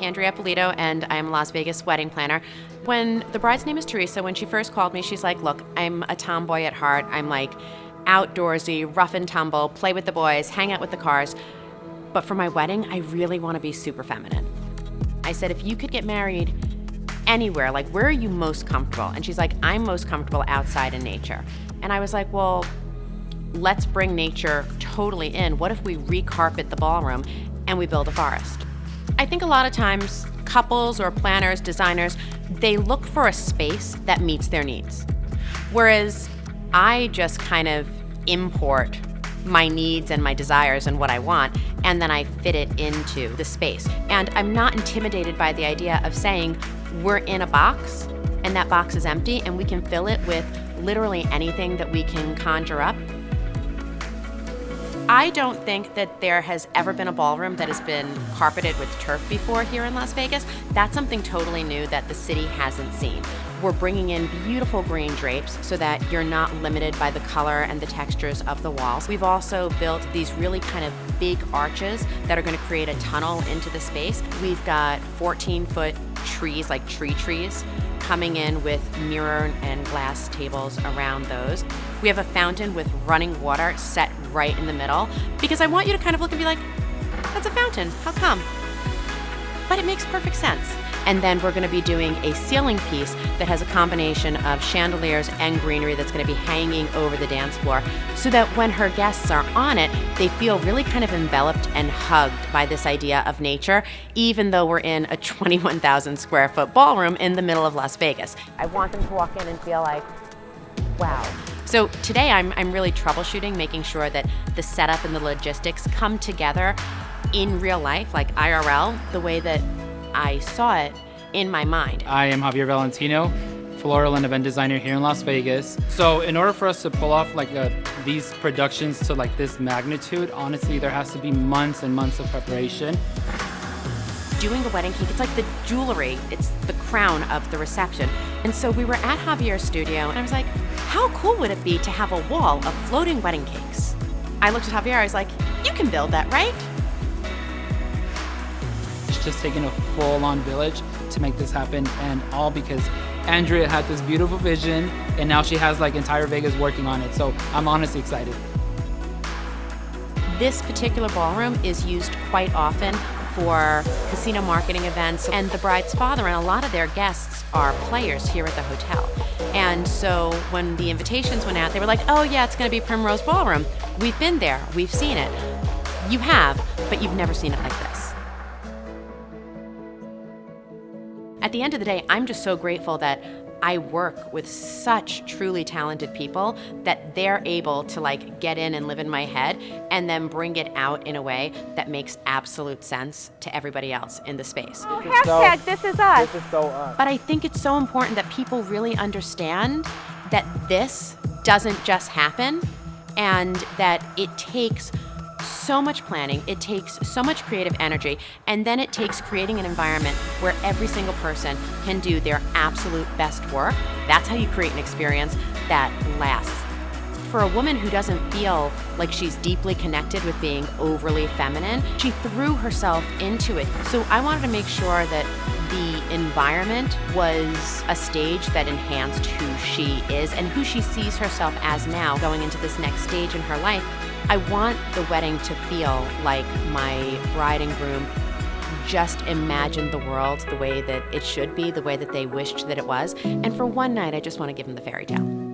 Andrea Eppolito, and I'm a Las Vegas wedding planner. When the bride's name is Teresa, when she first called me, she's like, look, I'm a tomboy at heart. I'm like outdoorsy, rough and tumble, play with the boys, hang out with the cars. But for my wedding, I really want to be super feminine. I said, if you could get married anywhere, like where are you most comfortable? And she's like, I'm most comfortable outside in nature. And I was like, well, let's bring nature totally in. What if we recarpet the ballroom and we build a forest? I think a lot of times couples or planners, designers, they look for a space that meets their needs. Whereas I just kind of import my needs and my desires and what I want, and then I fit it into the space. And I'm not intimidated by the idea of saying we're in a box and that box is empty and we can fill it with literally anything that we can conjure up. I don't think that there has ever been a ballroom that has been carpeted with turf before here in Las Vegas. That's something totally new that the city hasn't seen. We're bringing in beautiful green drapes so that you're not limited by the color and the textures of the walls. We've also built these really kind of big arches that are going to create a tunnel into the space. We've got 14-foot trees, like tree trees, coming in with mirror and glass tables around those. We have a fountain with running water set right in the middle because I want you to kind of look and be like, that's a fountain, how come? But it makes perfect sense. And then we're gonna be doing a ceiling piece that has a combination of chandeliers and greenery that's gonna be hanging over the dance floor so that when her guests are on it, they feel really kind of enveloped and hugged by this idea of nature, even though we're in a 21,000 square foot ballroom in the middle of Las Vegas. I want them to walk in and feel like, wow. So today I'm really troubleshooting, making sure that the setup and the logistics come together in real life, like IRL, the way that I saw it in my mind. I am Javier Valentino, floral and event designer here in Las Vegas. So in order for us to pull off like these productions to like this magnitude, honestly, there has to be months and months of preparation. Doing a wedding cake, it's like the jewelry, it's the crown of the reception. And so we were at Javier's studio and I was like, how cool would it be to have a wall of floating wedding cakes? I looked at Javier, I was like, you can build that, right? It's just taking a full-on village to make this happen, and all because Andrea had this beautiful vision and now she has like entire Vegas working on it. So I'm honestly excited. This particular ballroom is used quite often for casino marketing events, and the bride's father and a lot of their guests are players here at the hotel. And so when the invitations went out, they were like, oh yeah, it's gonna be Primrose Ballroom. We've been there, we've seen it. You have, but you've never seen it like this. At the end of the day, I'm just so grateful that I work with such truly talented people that they're able to like get in and live in my head and then bring it out in a way that makes absolute sense to everybody else in the space. Oh, hashtag this is us. This is so us. But I think it's so important that people really understand that this doesn't just happen and that it takes so much planning, it takes so much creative energy, and then it takes creating an environment where every single person can do their absolute best work. That's how you create an experience that lasts. For a woman who doesn't feel like she's deeply connected with being overly feminine, she threw herself into it. So I wanted to make sure that the environment was a stage that enhanced who she is and who she sees herself as now going into this next stage in her life. I want the wedding to feel like my bride and groom just imagined the world the way that it should be, the way that they wished that it was. And for one night, I just want to give them the fairy tale.